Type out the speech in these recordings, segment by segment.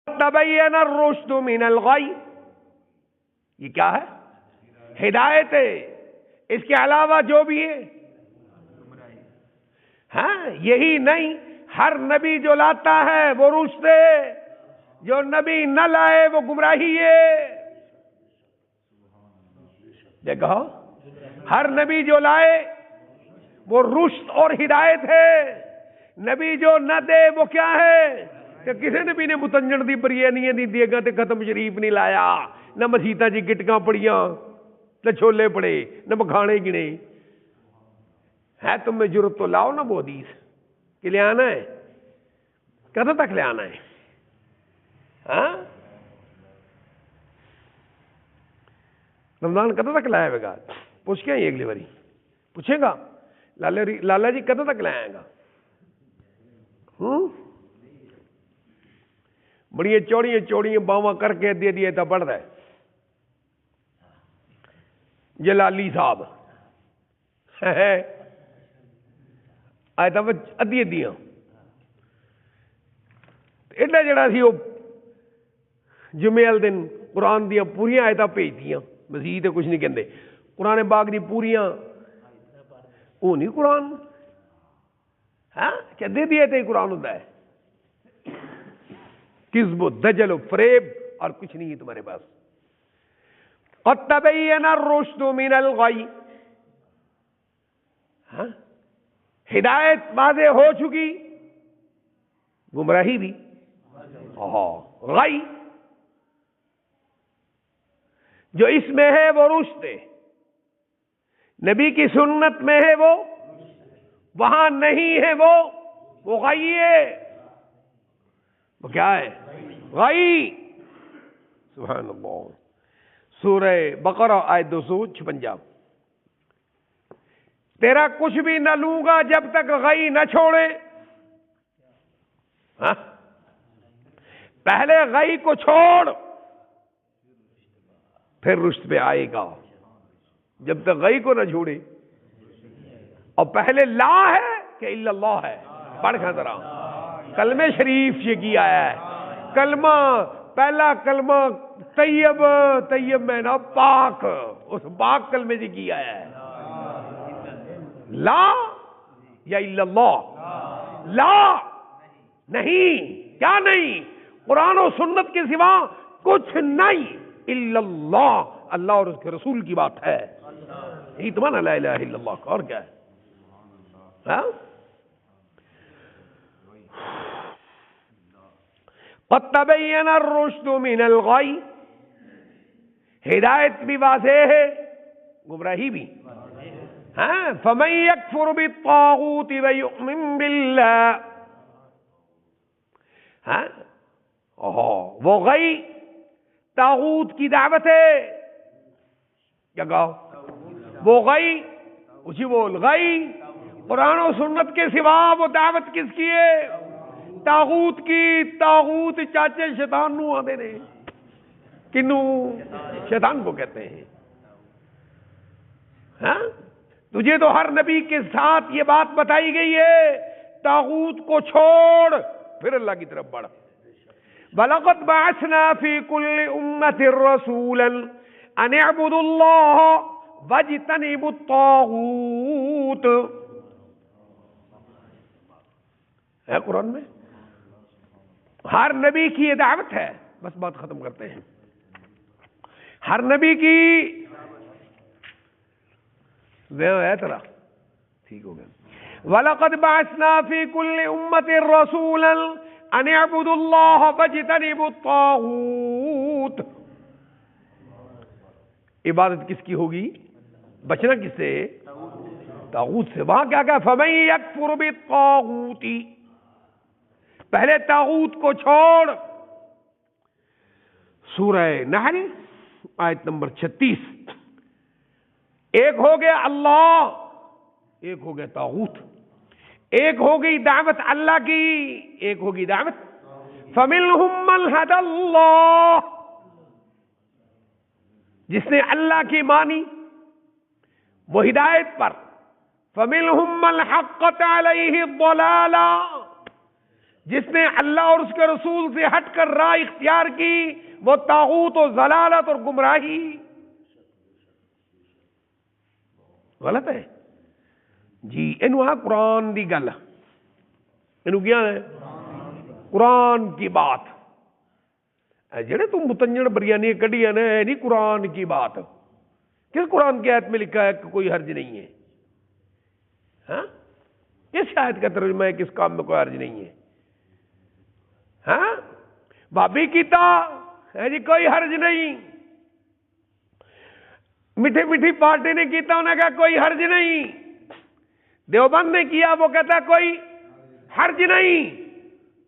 تبین الرشد من الغی، یہ کیا ہے؟ ہدایت ہے۔ اس کے علاوہ جو بھی ہے ہاں یہی نہیں، ہر نبی جو لاتا ہے وہ رشد ہے، جو نبی نہ لائے وہ گمراہی ہے۔ دیکھو ہر نبی جو لائے وہ رشد اور ہدایت ہے، نبی جو نہ دے وہ کیا ہے؟ کہ کسی نبی نے متنجن دی بریانیاں دی دے گا تے ختم شریف نہیں لایا، نہ مسیطاں جی گٹکاں پڑیاں، نہ چھولے پڑے، نہ مکھانے گنے۔ ہے تم میں جرت تو لاؤ نا وہ حدیث کہ لے آنا ہے، کدھر تک لے آنا ہے؟ ہاں رمضان کدھر تک لائے گا؟ پوچھ کے اگلی باری پوچھے گا لالا جی کدھر تک لائے گا؟ بڑی چوڑیاں باواں کر کے دے دیے تو پڑھ رہا ہے جلالی صاحب آئے تو ادھی ادیاں ایڈا جڑا سی وہ جمعے والے دن قرآن دیا پوریا آیتاں بھیج دیاں، مزید کچھ نہیں کہندے، قرآن باغ دی پوریاں وہ نہیں قرآن، ہاں کیا دے دیا تو قرآن ہوتا ہے؟ کذب و دجل و فریب اور کچھ نہیں ہے تمہارے پاس۔ قد تبین الرشد من الغی، ہاں ہدایت واضح ہو چکی، گمراہی بھی غی جو اس میں ہے وہ رشد ہے، نبی کی سنت میں ہے وہ، وہاں نہیں ہے وہ غی ہے، وہ کیا ہے؟ غی۔ سبحان اللہ۔ سورہ بقرہ آیت 256، تیرا کچھ بھی نہ لوں گا جب تک غی نہ چھوڑے۔ ہاں پہلے غی کو چھوڑ پھر رشد پہ آئے گا، جب تک غی کو نہ چھوڑے۔ اور پہلے لا ہے کہ الا اللہ ہے؟ پڑھ کھا ذرا کلمہ شریف یہ کیا ہے، کلمہ پہلا کلمہ طیب، طیب میں نا پاک، اس پاک کلمے سے کیا ہے، لا یا الا اللہ، لا نہیں، کیا نہیں؟ قرآن و سنت کے سوا کچھ نہیں، الا اللہ، اللہ اور اس کے رسول کی بات ہے، یہی تو مانا لا الہ الا اللہ کا، اور کیا ہے؟ ہاں قد تبین الرشد من الغی، ہدایت بھی واضح ہے، گمراہی بھی۔ ہاں فمن یکفر بالطاغوت ویؤمن باللہ، ہاں وہ غی طاغوت کی دعوت ہے، کیا کہو؟ وہ غی، اسی بول غی، قرآن و سنت کے سوا وہ دعوت کس کی ہے؟ طاغوت کی۔ طاغوت چاچے شیطان نو آدھے نے، کنو؟ شیطان کو کہتے ہیں۔ ہاں تجھے تو ہر نبی کے ساتھ یہ بات بتائی گئی ہے، طاغوت کو چھوڑ پھر اللہ کی طرف بڑھ۔ وَلَقَدْ بَعَثْنَا فِي كُلِّ أُمَّةٍ رَسُولًا أَنِ اعْبُدُوا اللَّهَ وَاجْتَنِبُوا الطَّاغُوتَ، ہے قرآن میں، ہر نبی کی یہ دعوت ہے۔ بس بات ختم کرتے ہیں، ہر نبی کی ہے ترا ٹھیک ہو گیا۔ وَلَقَدْ بَعَثْنَا فِي كُلِّ أُمَّةٍ رَسُولًا أَنِ اعْبُدُوا اللَّهَ وَاجْتَنِبُوا الطَّاغُوتَ، عبادت کس کی ہوگی؟ بچنا کس سے؟ طاغوت سے۔ وہاں کیا کہا؟ فَمَن يَكْفُرْ بِالطَّاغُوتِ، پہلے طاغوت کو چھوڑ۔ سورہ نحل آیت نمبر 36، ایک ہو گیا اللہ، ایک ہو گیا طاغوت، ایک ہو گئی دعوت اللہ کی، ایک ہوگی دعوت فَمِنْهُمْ مَنْ هَدَى اللَّهُ، جس نے اللہ کی مانی وہ ہدایت پر، فَمِنْهُمْ مَنْ حَقَّتْ عَلَيْهِ الضَّلَالَةُ، جس نے اللہ اور اس کے رسول سے ہٹ کر راہ اختیار کی وہ طاغوت و ضلالت اور گمراہی غلط ہے جی. اینو قرآن دی گل, اینو کیا ہے قرآن کی بات. جڑے تم متنجڑ بریانی کڈیاں نے نہیں قرآن کی بات. کس قرآن کی آیت میں لکھا ہے کہ کوئی حرج نہیں ہے؟ ہاں کس آیت کا ترجمہ ہے کس کام میں کوئی حرج نہیں ہے؟ ہاں بھابی کیتا ہے جی کوئی حرج نہیں, میٹھی میٹھی پارٹی نے کیتا انہوں نے کہا کوئی حرج نہیں, دیوبند نے کیا وہ کہتا کوئی حرج نہیں.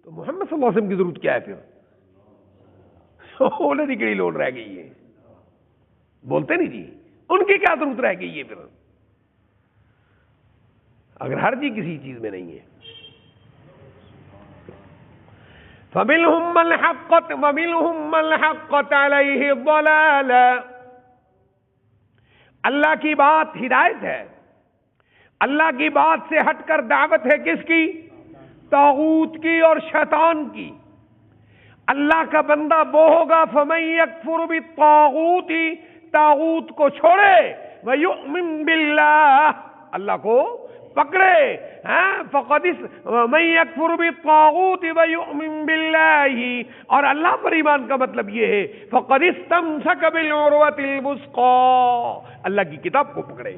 تو محمد صلی اللہ علیہ وسلم کی ضرورت کیا ہے پھر؟ ہونے کی کہڑی لوڑ رہ گئی ہے؟ بولتے نہیں جی, ان کی کیا ضرورت رہ گئی ہے پھر اگر حرج ہی کسی چیز میں نہیں ہے؟ فَمِنْهُمْ مَنْ حَقَّتْ عَلَيْهِ الضَّلَالَةُ. اللہ کی بات ہدایت ہے, اللہ کی بات سے ہٹ کر دعوت ہے کس کی؟ طاغوت کی اور شیطان کی. اللہ کا بندہ وہ ہوگا فَمَن يَكْفُرُ بِالطَّاغُوتِ, طاغوت کو چھوڑے, وَيُؤْمِن بِاللَّهِ, اللہ کو پکڑے. مَن يَكْفُرُ بِالطَّاغُوتِ وَيُؤْمِن بِاللَّهِ, اور اللہ پر ایمان کا مطلب یہ ہے فَقَدِ اسْتَمْسَكَ بِالْعُرْوَةِ الْوُثْقَىٰ, اللہ کی کتاب کو پکڑے.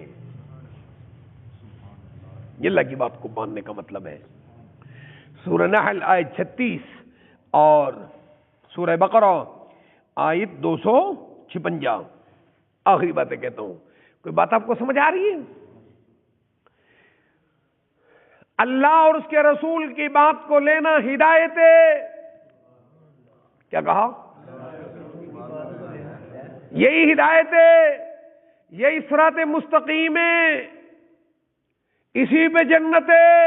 یہ اللہ کی بات کو ماننے کا مطلب ہے. سورہ نحل آیت 36 اور سورہ بقرہ آیت 256. آخری باتیں کہتا ہوں, کوئی بات آپ کو سمجھ آ رہی ہے؟ اللہ اور اس کے رسول کی بات کو لینا ہدایت ہے. کیا کہا؟ یہی ہدایت ہے, یہی صراط مستقیم ہے, اسی پہ جنت ہے.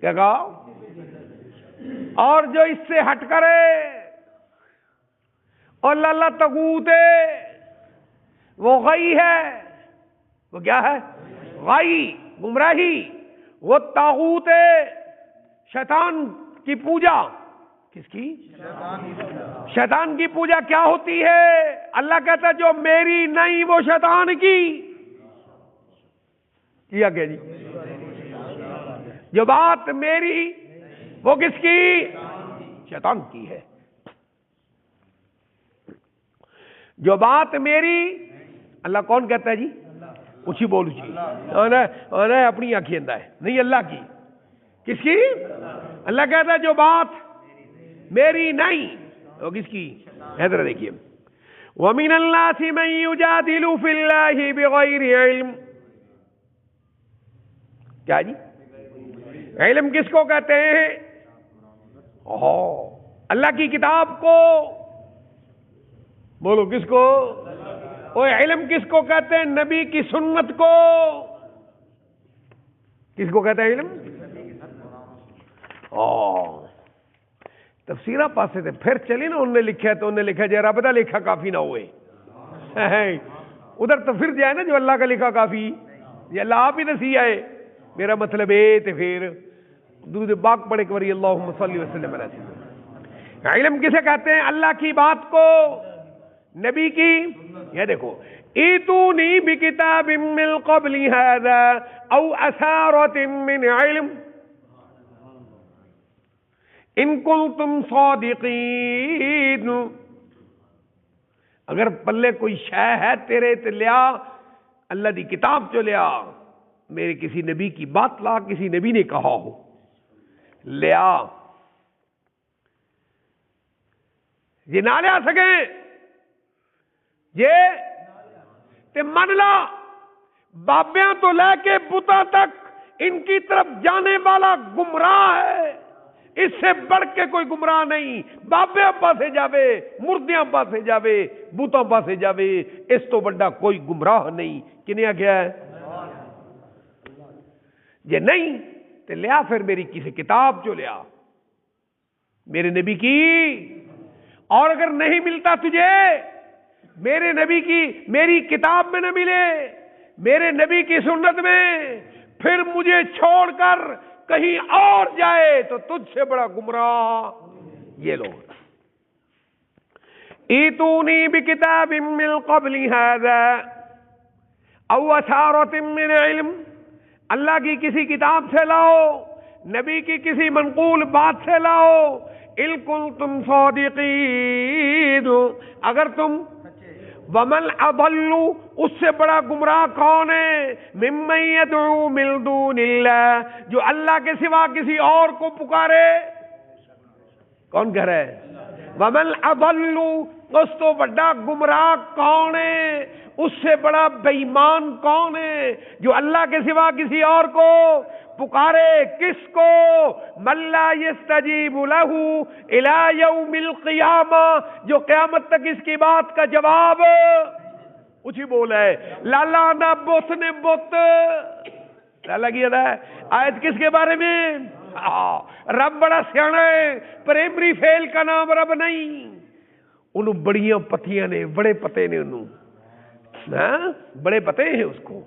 کیا کہا؟ اور جو اس سے ہٹ کرے اور اللہ طاغوت ہے وہ غی ہے. وہ کیا ہے؟ غی, گمراہی. وہ طاغوت ہے, شیطان کی پوجا. کس کی؟ شیطان کی پوجا کیا ہوتی ہے؟ اللہ کہتا ہے جو میری نہیں وہ شیطان کی. کیا کہ جی جو بات میری وہ کس کی؟ شیطان کی ہے. جو بات میری, اللہ کون کہتا ہے جی؟ اچھی بولو جی, اپنی آنکھیں اندھا ہے نہیں, اللہ کی. کس کی؟ اللہ کہتا ہے جو بات میری نہیں وہ کس کی؟ ادھر دیکھیے, وَمِنَ النَّاسِ مَن يُجَادِلُ فِي اللَّهِ بِغَيْرِ عِلْمٍ. کیا جی؟ علم کس کو کہتے ہیں؟ اللہ کی کتاب کو. بولو کس کو؟ علم کس کو کہتے ہیں؟ نبی کی سنت کو. کس کو کہتے ہیں علم؟ تفسیرہ پاسے تھے پھر چلی نا, انہوں نے لکھا تو انہوں نے لکھا جائے رابطہ لکھا کافی نہ ہوئے. ادھر تو پھر جائے نا جو اللہ کا لکھا کافی, یہ اللہ آپ ہی نسی آئے. میرا مطلب ہے تو پھر درود پاک پڑھے کہ اللہم صلی وسلم علیہ وسلم. علم کسے کہتے ہیں؟ اللہ کی بات کو, نبی کی. یہ دیکھو, ایتونی بکتاب من قبل ھذا او اثارۃ من علم ان کنتم صادقین. اگر پلے کوئی شے ہے تیرے تے لیا, اللہ دی کتاب چ لیا, میرے کسی نبی کی بات لا, کسی نبی نے کہا ہو لیا. یہ نہ لیا سکے یہ تے من لا. بابیاں تو لے کے بتا تک ان کی طرف جانے والا گمراہ ہے, اس سے بڑھ کے کوئی گمراہ نہیں. بابیاں پاسے جاوے, مردیاں پاسے جاوے, بوتاں پاسے جاوے, اس تو بڑا کوئی گمراہ نہیں. کنیا کیا ہے؟ یہ نہیں تو لیا پھر میری کسی کتاب جو لیا میرے نبی کی. اور اگر نہیں ملتا تجھے میرے نبی کی, میری کتاب میں نہ ملے, میرے نبی کی سنت میں, پھر مجھے چھوڑ کر کہیں اور جائے تو تجھ سے بڑا گمراہ یہ لوگ. ایتونی بکتاب من قبل ھذا او اثارۃ من علم، اللہ کی کسی کتاب سے لاؤ، نبی کی کسی منقول بات سے لاؤ، ان کنتم صادقین، اگر تم. ومن اضل، اس سے بڑا گمراہ کون ہے؟ ممن یدعو من دون اللہ، جو اللہ کے سوا کسی اور کو پکارے. کون کہہ رہا ہے؟ ومن اضل، اس تو بڑا گمراہ کون ہے؟ اس سے بڑا بے ایمان کون ہے جو اللہ کے سوا کسی اور کو پکارے؟ کس کو؟ من لا یستجیب لہ الی یوم القیامہ، جو قیامت تک اس کی بات کا جواب اچھی بولا ہے. لالا نہ بت نے بت لالا کی ادا ہے. آیت کس کے بارے میں؟ رب بڑا سیانا ہے، پرائمری فیل کا نام رب نہیں. انہوں بڑیاں پتیاں نے، بڑے پتے نے، انہوں بڑے پتے ہیں. اس کو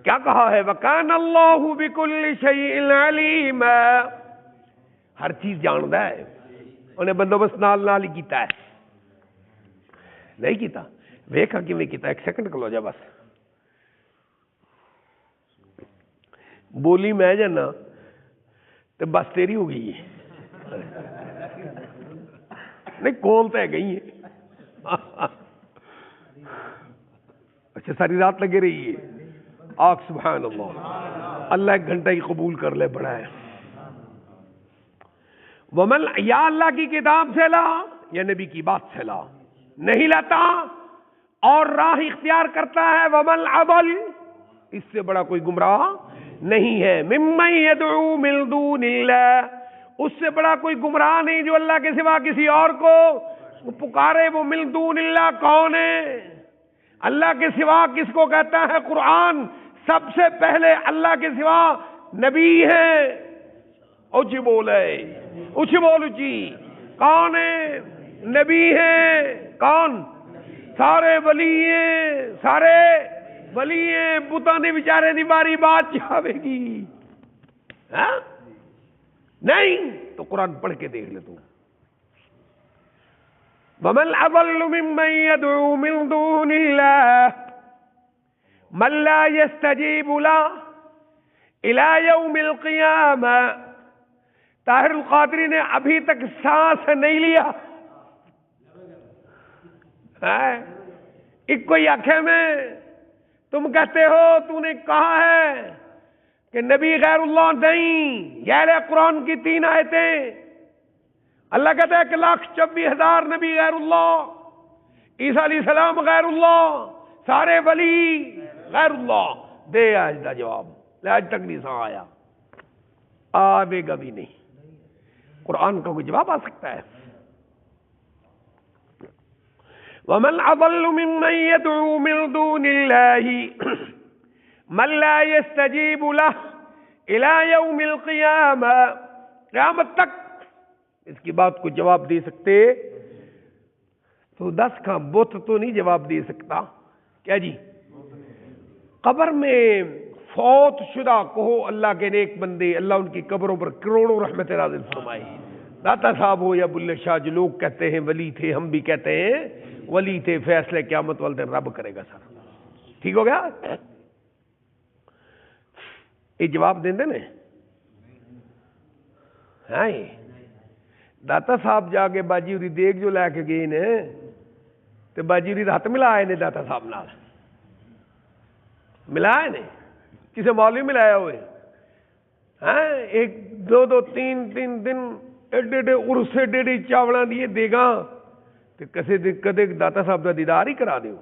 کیا کہا ہے؟ وَكَانَ اللَّهُ بِكُلِّ شَيْءٍ عَلِيمًا، ہر چیز جاندا ہے. انہیں بندوبست نال نال ہی کیتا ہے. نہیں کیتا ویکھا کیویں کیتا. ایک سیکنڈ کلو جا بس. بولی میں جانا تو بس تیری ہو گئی ہے. نہیں کول تو ہے گئی ہے. اچھا ساری رات لگے رہی ہے. آخ سبحان اللہ، اللہ ایک گھنٹہ ہی قبول کر لے، بڑا ہے. ومن، یا اللہ کی کتاب سے لا یا نبی کی بات سے لا، نہیں لاتا اور راہ اختیار کرتا ہے. ومن اضل، اس سے بڑا کوئی گمراہ نہیں ہے. ممن یدعو من دون اللہ، اس سے بڑا کوئی گمراہ نہیں جو اللہ کے سوا کسی اور کو پکارے. وہ من دون اللہ کون ہے؟ اللہ کے سوا کس کو کہتا ہے قرآن؟ سب سے پہلے اللہ کے سوا نبی ہے. اونچی بول ہے، اونچی بول اونچی. کون ہے؟ نبی ہے. کون؟ سارے ولی ہیں، سارے ولی ہیں. بتاں دی بیچارے دی باری بات چاہے گی نہیں تو قرآن پڑھ کے دیکھ لے تو. وَمَنْ أَضَلُّ مِمَّنْ يَدْعُو مِن دُونِ اللَّهِ مَنْ لَا يَسْتَجِيبُ لَهُ إِلَى يَوْمِ الْقِيَامَةِ. طاہر القادری نے ابھی تک سانس نہیں لیا. ایک کوئی آنکھیں میں تم کہتے ہو، تو نے کہا ہے کہ نبی غیر اللہ نہیں. یہ قرآن کی 3 آیتیں. اللہ کہتا ہے کہ 1,24,000 نبی غیر اللہ، عیسیٰ علیہ السلام غیر اللہ، سارے ولی غیر اللہ. دے آج دا جواب. آج تک نہیں سا آیا، آئے گا بھی نہیں. قرآن کا کوئی جواب آ سکتا ہے؟ وَمَنْ أَضَلُّ مِمَّنْ يَدْعُو مِن دُونِ اللَّهِ مَنْ لَا يَسْتَجِيبُ لَهُ إِلَى يَوْمِ الْقِيَامَةِ. قیامت تک اس کی بات کو جواب دے سکتے تو 10 کا بت تو نہیں جواب دے سکتا. کیا جی؟ قبر میں فوت شدہ کہو اللہ کے نیک بندے، اللہ ان کی قبروں پر کروڑوں رحمت نازل فرمائے. داتا صاحب ہو یا بلے شاہ، جو لوگ کہتے ہیں ولی تھے، ہم بھی کہتے ہیں ولی تھے. فیصلے قیامت والے دن رب کرے گا. سر ٹھیک ہو گیا؟ یہ جواب دیں دے نا. ہاں داتا صاحب جا کے باجی ہوری دیکھ جو لے کے گئے نے تو باجی ہوری ہاتھ ملائے نے داتا صاحب نال. ملائے نے کسی مولوی ملایا ہوئے. ہاں 1 2 3 دن ایڈے ایڈے عرص ایڈے چاولاں دیے دے گا تو کدے داتا صاحب کا دیدار ہی کرا دیو.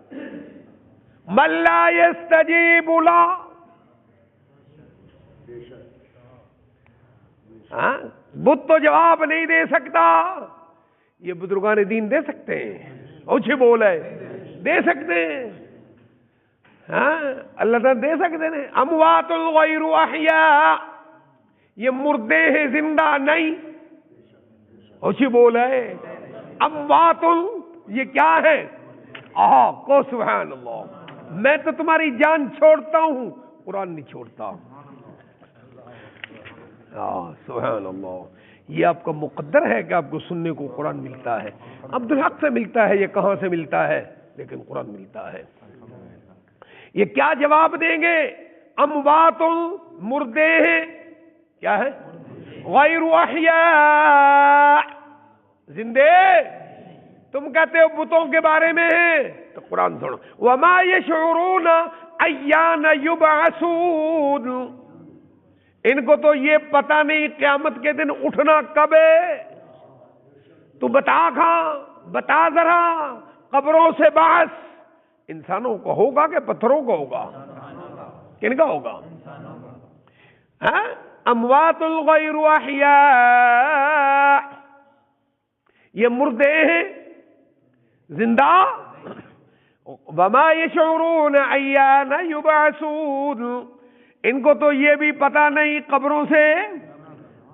من لا یستجیب لہ، ہاں بت تو جواب نہیں دے سکتا. یہ بزرگان دین دے سکتے ہیں. اونچے بول ہے، دے سکتے ہیں. ہاں اللہ تعالیٰ دے سکتے ہیں. اموات غیر احیاء، یہ مردے ہیں زندہ نہیں. اونچی بول ہے. اموات یہ کیا ہے؟ کو سبحان اللہ. میں تو تمہاری جان چھوڑتا ہوں، قرآن نہیں چھوڑتا. سبحان اللہ. یہ آپ کا مقدر ہے کہ آپ کو سننے کو قرآن ملتا ہے. عبدالحق سے ملتا ہے، یہ کہاں سے ملتا ہے؟ لیکن قرآن ملتا ہے. یہ کیا جواب دیں گے؟ اموات، مردے ہیں. کیا ہے؟ غیر احیاء، زندے. تم کہتے ہو بتوں کے بارے میں ہے، تو قرآن سنو. وما یشعرون ایان یبعثون، ان کو تو یہ پتہ نہیں قیامت کے دن اٹھنا کب ہے. تو بتا بتا ذرا، قبروں سے بعث انسانوں کو ہوگا کہ پتھروں کو ہوگا؟ کن کا ہوگا؟ اموات غیر احیاء، یہ مردے ہیں زندہ. وما یشعرون ایان یبعثون، ان کو تو یہ بھی پتہ نہیں قبروں سے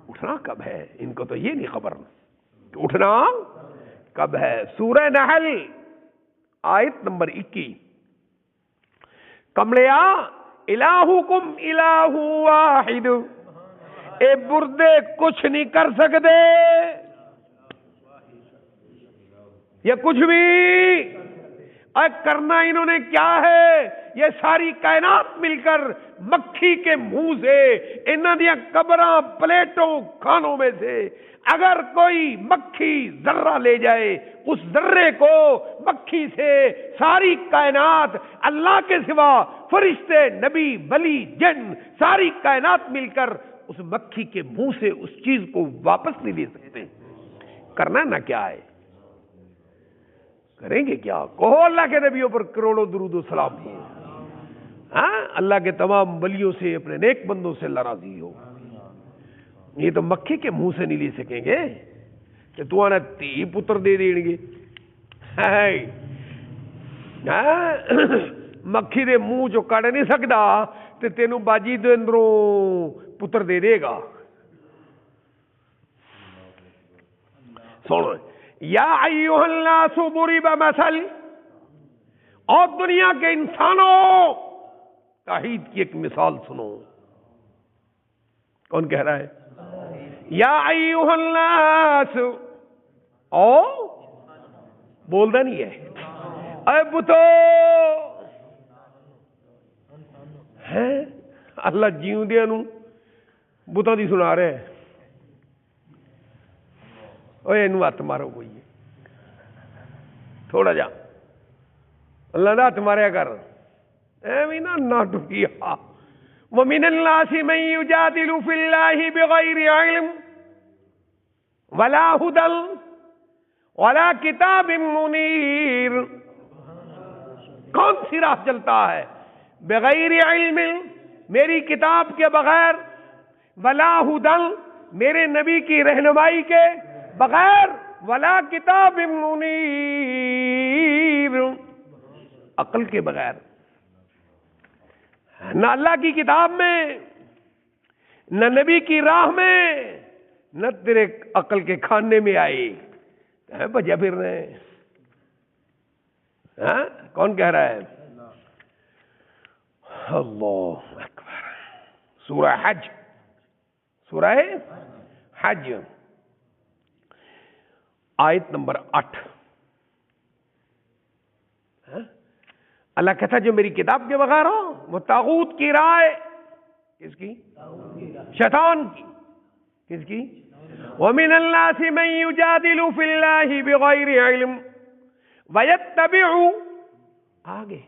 اٹھنا کب ہے. ان کو تو یہ نہیں خبر کہ اٹھنا کب ہے. سورہ نحل آیت نمبر 21. کملیا الہکم الہ واحد، اے مردے کچھ نہیں کر سکتے، یہ کچھ بھی. اور کرنا انہوں نے کیا ہے؟ یہ ساری کائنات مل کر مکھی کے منہ سے، انہوں نے قبراں پلیٹوں کھانوں میں سے اگر کوئی مکھی ذرہ لے جائے، اس ذرے کو مکھی سے ساری کائنات، اللہ کے سوا فرشتے، نبی، ولی، جن، ساری کائنات مل کر اس مکھی کے منہ سے اس چیز کو واپس نہیں لے سکتے. کرنا نہ کیا ہے؟ کریں گے کیا؟ کہو اللہ کے نبیوں پر کروڑوں درود و سلام ہو. اللہ کے تمام ولیوں سے، اپنے نیک بندوں سے اللہ راضی ہو. یہ تو مکھی کے منہ سے نہیں لے سکیں گے کہ تو آنا تی پتر دے دیں گے. مکھی دے منہ جو کڑ نہیں سکتا تو تینوں باجی دے اندروں پتر دے دے گا. سنو، یا ایھا الناس ضرب مثل، اور دنیا کے انسانوں توحید کی ایک مثال سنو. کون کہہ رہا ہے؟ یا ایھا الناس، او بولتا نہیں ہے. اے بتو، ہے اللہ جیوندیاں نو بتاں دی سنا رہے. اوے انو ہاتھ مارو کوئی تھوڑا جا، اللہ دا ہاتھ ماریا کر ایویں نہ ٹکیا. وَمِنَ النَّاسِ مَن يُجَادِلُ فِي اللَّهِ بِغَيْرِ عِلْمٍ وَلَا هُدًى وَلَا كِتَابٍ مُنِيرٍ. کون سی راہ چلتا ہے؟ بغیر علم، میری کتاب کے بغیر، ولا ہدن، میرے نبی کی رہنمائی کے بغیر، ولا کتاب منیر، عقل کے بغیر. نہ اللہ کی کتاب میں، نہ نبی کی راہ میں، نہ تیرے عقل کے کھانے میں آئے. بجا پھر رہے ہیں. کون کہہ رہا ہے؟ اللہ اکبر. سورہ حج، سورہ حج آیت نمبر 8. اللہ کہتا جو میری کتاب کے بغیر ہو وہ طاغوت کی رائے. کس کی؟ شیطان کی. کس کی؟ وَمِنَ النَّاسِ مَن يُجَادِلُ فِي اللَّهِ بِغَيْرِ عِلْمٍ وَيَتَّبِعُ، آگے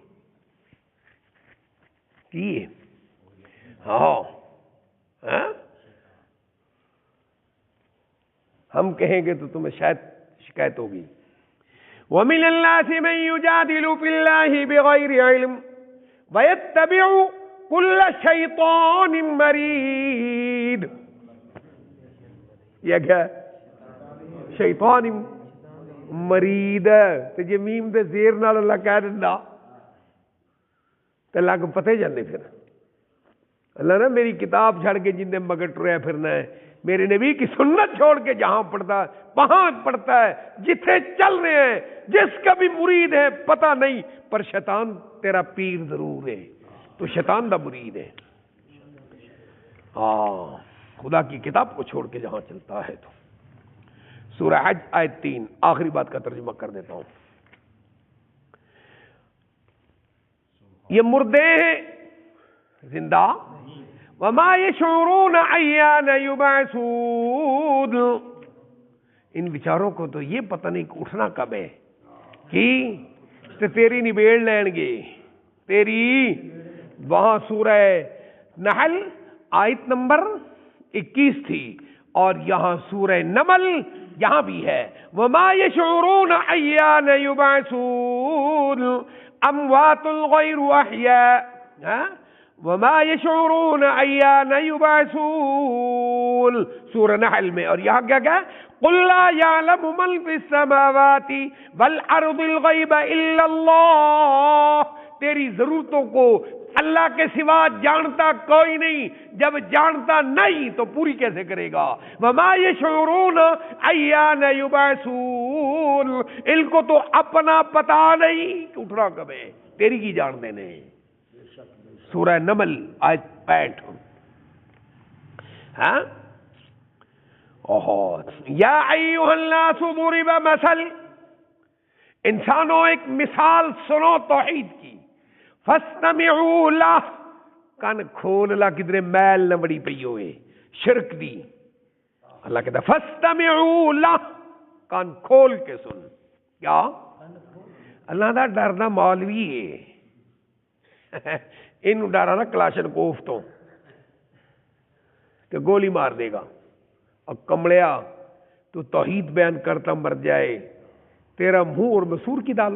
کیے. ہم کہیں گے تو تمہیں شاید شکایت ہوگی. وَمِنَ النَّاسِ مَن يُجَادِلُ فِي اللَّهِ بِغَيْرِ عِلْمٍ وَيَتَّبِعُ كُلَّ شَيْطَانٍ مَرِيدٍ. یہ کیا ہے؟ شیطان مرید. تو یہ میم دے زیر نال اللہ کہہ دینا تو اللہ کو پتہ ہی جانے. پھر اللہ نے میری کتاب چھڑ کے جن نے مگر ٹریا پھرنا ہے، میرے نبی کی سنت چھوڑ کے جہاں پڑھتا ہے وہاں پڑھتا ہے، جتھے چل رہے ہیں، جس کا بھی مرید ہے پتہ نہیں، پر شیطان تیرا پیر ضرور ہے، تو شیطان دا مرید ہے. خدا کی کتاب کو چھوڑ کے جہاں چلتا ہے تو. سورہ حج آیت 3 آخری بات کا ترجمہ کر دیتا ہوں. یہ مردے ہیں زندہ. وما یشعرون ایان یبعثون، ان بیچاروں کو تو یہ پتہ نہیں کہ اٹھنا کب ہے، کہ تیری نبیڑ لین گے تیری. وہاں سورہ نحل آیت نمبر 21 تھی، اور یہاں سورہ نمل یہاں بھی ہے. وما یشعرون ایان یبعثون اموات غیر احیاء. وما یشعرون ایان یبعثون سورہ نحل میں. اور یہاں کیا کہا؟ قل لا یعلم من فی السماوات والارض الغیب الا اللہ. تیری ضرورتوں کو اللہ کے سوا جانتا کوئی نہیں، جب جانتا نہیں تو پوری کیسے کرے گا؟ وما یشعرون ایان یبعثون، ان کو تو اپنا پتا نہیں کہ اٹھنا کب ہے، تیری کی جان دینے. سورہ نمل آیت 65. ہاں یا ایھا الناس ضرب مثل، انسانوں ایک مثال سنو توحید کی. فاستمعوا لہ، کان کھول لا کدھر میل نہ بڑی پئی ہوئے شرک دی. اللہ کہتا فاستمعوا لہ، کان کھول کے سن. کیا اللہ دا ڈرنا مولوی ہے، ان ڈرا نا کلاشن کوف تو کہ گولی مار دے گا. اور کمڑیا تو توحید بیان کرتا مر جائے، تیرا منہ اور مسور کی دال.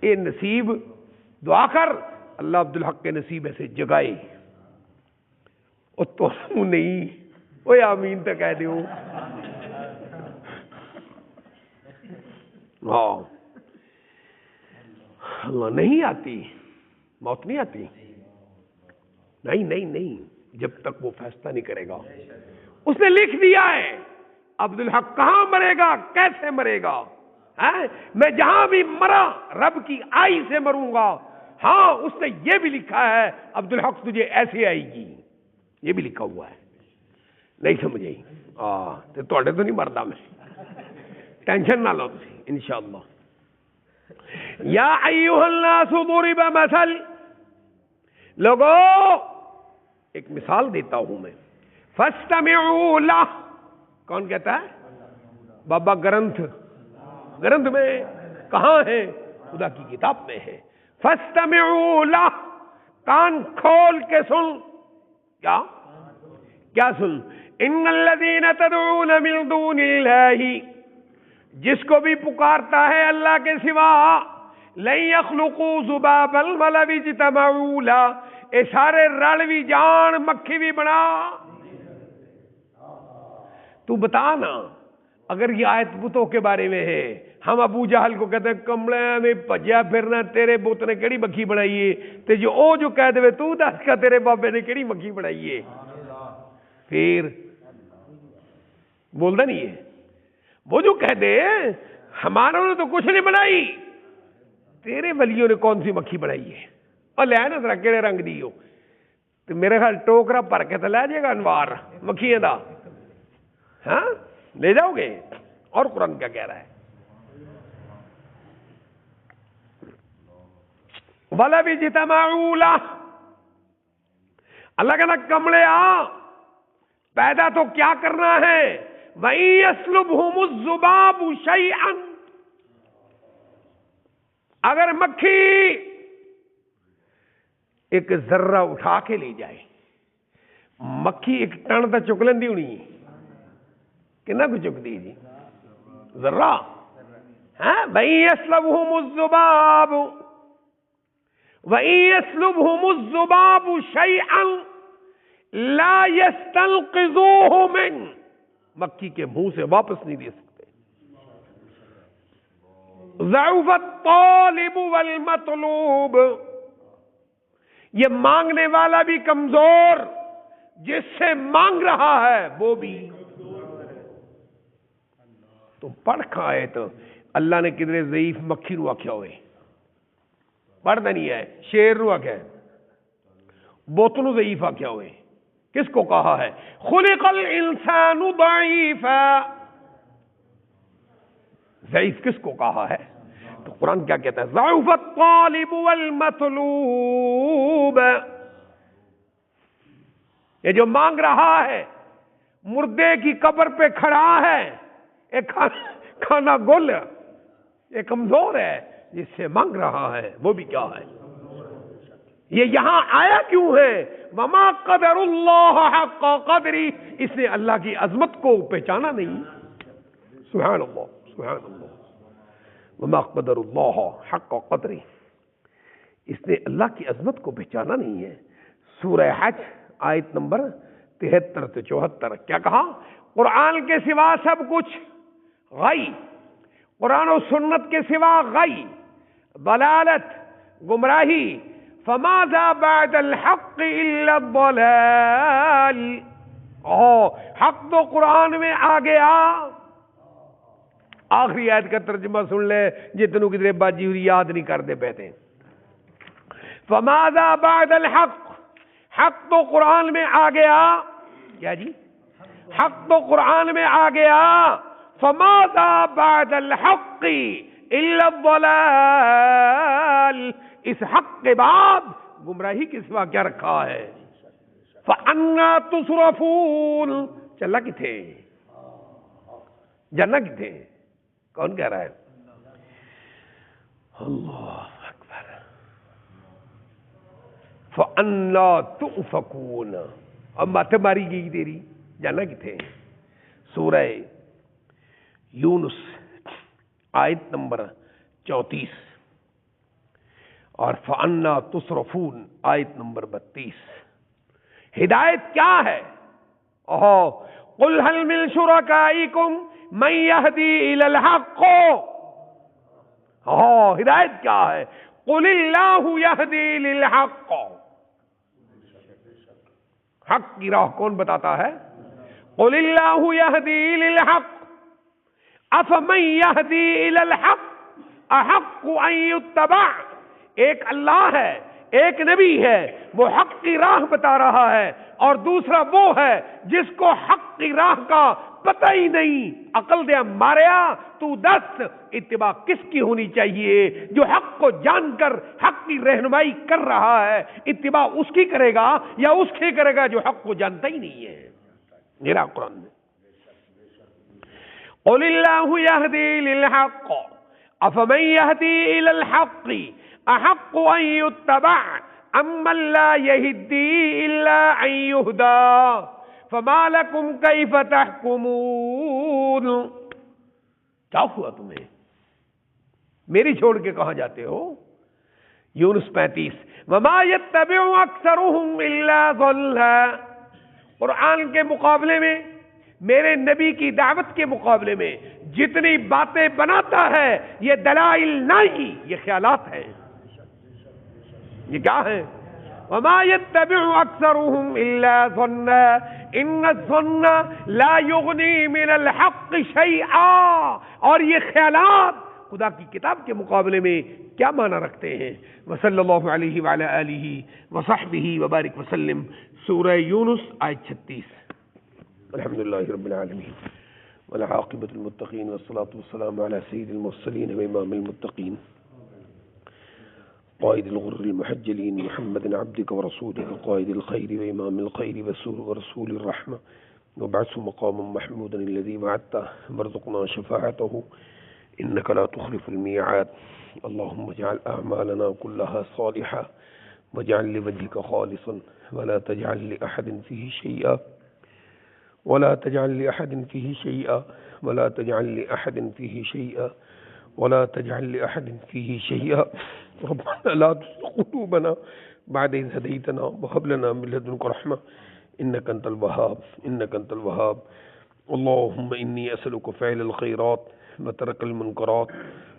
اے نصیب دعا کر اللہ عبدالحق کے نصیب ایسے جگائے. اور تو نہیں وہ آمین تو کہہ دیو. ہاں اللہ نہیں آتی، موت نہیں آتی. نہیں نہیں نہیں، جب تک وہ فیصلہ نہیں کرے گا. اس نے لکھ دیا ہے عبدالحق کہاں مرے گا، کیسے مرے گا. میں جہاں بھی مرا رب کی آئی سے مروں گا. ہاں اس نے یہ بھی لکھا ہے عبدالحق تجھے ایسے آئے گی، یہ بھی لکھا ہوا ہے. نہیں سمجھے؟ تو نہیں مردا میں، ٹینشن نہ لو تھی انشاءاللہ. یا ایھا الناس ضرب مثل، لوگو ایک مثال دیتا ہوں میں. فاستمعوا لہ، کون کہتا ہے؟ بابا گرنتھ میں کہاں ہے؟ خدا کی کتاب میں ہے. فاستمعوا لہ، کان کھول کے سن. کیا سن؟ ان الذین تدعون من دون اللہ، جس کو بھی پکارتا ہے اللہ کے سوا، لن یخلقوا ذبابا ولو اجتمعوا لہ، اے سارے رل بھی جان مکھی بھی بنا. تو بتا نا، اگر یہ آیت بتوں کے بارے میں ہے، ہم ابو جہل کو کہتے ہیں کمڑے میں پجیا پھرنا، تیرے بت نے کیڑی مکھی بنائی ہے؟ تے جو او جو کہہ دے تو دس کا تیرے بابے نے کیڑی مکھی بنائی ہے؟ پھر بولتا نہیں ہے. وہ جو کہہ دے ہماروں نے تو کچھ نہیں بنائی، تیرے ولیوں نے کون سی مکھی بنائی ہے؟ اور لے نا ذرا کہڑے رنگ دی ہو، تو میرے خیال ٹوکرا بھر کے تو لے جائے گا انوار مکھیاں دا. ہاں لے جاؤ گے؟ اور قرآن کیا کہہ رہا ہے؟ وَلَوِ اجْتَمَعُوا لَهُ، اللہ کہنا کمڑے پیدا تو کیا کرنا ہے؟ وَإِن يَسْلُبْهُمُ الذُّبَابُ شَيْئًا، اگر مکھی ایک ذرہ اٹھا کے لے جائے، مکھی ایک ٹن تا چک لیندی ہونی، کنا کو چک دی جی؟ ذرہ. وَإِن يَسْلُبْهُمُ الذُّبَابُ وَإِن يَسْلُبْهُمُ الذُّبَابُ شَيْئًا لَا يَسْتَنْقِذُوهُ مِنْهُ، مکھی کے منہ سے واپس نہیں دے سکتے. ضعف الطالب والمطلوب، یہ مانگنے والا بھی کمزور، جس سے مانگ رہا ہے وہ بھی. تو پڑھ کھائے تو اللہ نے کدھر ضعیف مکھی رو آکھیا ہوئے، پڑھتا نہیں ہے. شیر رو آکھیا ہے، بوت نو ضعیف آکھیا ہوئے. کس کو کہا ہے؟ خلق الانسان ضعیفا، ضعیف کس کو کہا ہے؟ تو قرآن کیا کہتا ہے؟ ضعف الطالب والمطلوب، یہ جو مانگ رہا ہے، مردے کی قبر پہ کھڑا ہے، ایک کھانا گل، یہ کمزور ہے، جس سے مانگ رہا ہے وہ بھی کیا ہے؟ یہ یہاں آیا کیوں ہے؟ وما قدر اللہ حق قدری، اس نے اللہ کی عظمت کو پہچانا نہیں۔ سبحان اللہ، سبحان اللہ، وما قدر اللہ حق قدری، اس نے اللہ کی عظمت کو پہچانا نہیں ہے۔ سورہ حج آیت نمبر 73 سے 74 کیا کہا؟ قرآن کے سوا سب کچھ غی، قرآن و سنت کے سوا غی، ضلالت، گمراہی، فماذا بعد الحق الا الضلال، حق تو قرآن میں آ گیا۔ آخری آیت کا ترجمہ سن لے، جتنوں کی طرح باجی ہوئی یاد نہیں کرتے پہتے۔ فماذا بعد الحق، حق تو قرآن میں آ گیا، کیا جی؟ حق تو قرآن میں آ گیا، فماذا بعد الحق الا الضلال، اس حق کے بعد گمراہی کے سوا کیا رکھا ہے؟ فَأَنَّا تُصْرَفُونَ، چلا کتھے؟ جانا کتھے؟ کون کہہ رہا ہے؟ اللہ اکبر۔ فَأَنَّا تُؤْفَكُونَ، اب ماتھے ماری گئی تیری، جانا کتھے؟ سورہ یونس آیت نمبر 34 اور فَأَنَّا تُصْرَفُونَ آیت نمبر 32۔ ہدایت کیا ہے؟ قُلْ هَلْ مِن شُرَكَائِكُمْ مَن يَهْدِي إِلَى الْحَقِّ، ہدایت کیا ہے؟ قُلِ اللَّهُ يَهْدِي لِلْحَقِّ، حق کی راہ کون بتاتا ہے؟ قُلِ اللَّهُ يَهْدِي لِلْحَقِّ أَفَمَن يَهْدِي إِلَى الْحَقِّ أَحَقُّ أَن يُتَّبَعَ، ایک اللہ ہے، ایک نبی ہے، وہ حق کی راہ بتا رہا ہے، اور دوسرا وہ ہے جس کو حق کی راہ کا پتہ ہی نہیں۔ عقل دے ماریا، تو دس اتباع کس کی ہونی چاہیے؟ جو حق کو جان کر حق کی رہنمائی کر رہا ہے، اتباع اس کی کرے گا یا اس کی کرے گا جو حق کو جانتا ہی نہیں ہے؟ میرا قرآن میں قُلِ اللَّهُ يَهْدِي لِلْحَقِّ أَفَمَن يَهْدِي إِلَى الْحَقِّ أَحَقُّ أَن يُتَّبَعَ أَمَّن لَّا يَهِدِّي إِلَّا أَن يُهْدَىٰ فَمَا لَكُمْ كَيْفَ تَحْكُمُونَ، کیا ہوا تمہیں؟ میری چھوڑ کے کہاں جاتے ہو؟ یونس 35 وَمَا يَتَّبِعُ أَكْثَرُهُمْ إِلَّا ضَلًّا، قرآن کے مقابلے میں، میرے نبی کی دعوت کے مقابلے میں جتنی باتیں بناتا ہے یہ دلائل نہیں، یہ خیالات ہیں۔ یہ کیا ہے؟ وَمَا يَتَّبِعُ أَكْثَرُهُمْ إِلَّا ظَنًّا إِنَّ الظَّنَّ لَا يُغْنِي مِنَ الْحَقِّ شَيْئًا، اور یہ خیالات خدا کی کتاب کے مقابلے میں کیا معنی رکھتے ہیں؟ وصلی اللہ علیہ وعلی آلہ وصحبہ وبارک وسلم۔ سورہ یونس آیت 36۔ الحمدللہ رب العالمین والعاقبۃ للمتقین والصلاة والسلام علی سید المرسلین وامام المتقین قائد الغر المحجلین محمد عبدک ورسولک قائد الخیر وامام الخیر ورسول الرحمہ وبعث مقاما محمودا الذی وعدته وارزقنا شفاعته انک لا تخلف الميعاد اللهم اجعل اعمالنا كلها صالحة واجعل لوجهك خالصا ولا تجعل لأحد فيه شيئا ولا تجعل لأحد فيه شيئا ولا تجعل لأحد فيه شيئا ولا تجعل لأحد فيه شيئا ربنا لا تزغ قلوبنا بعد إذ هديتنا وهب لنا من لدنك رحمة إنك أنت الوهاب إنك أنت الوهاب اللهم إني أسألك فعل الخيرات وترك المنكرات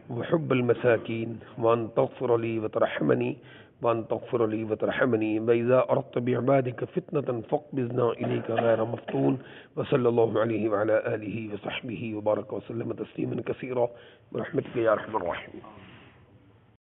وحب المساكين وأن تغفر لي وترحمني وأن تغفر لي وترحمني وإذا أردت بعبادك فتنة فاقبضنا إليك غير مفتون وصلى الله عليه وعلى آله وصحبه وبارك وسلم تسليما كثيرا برحمتك يا أرحم الراحمين۔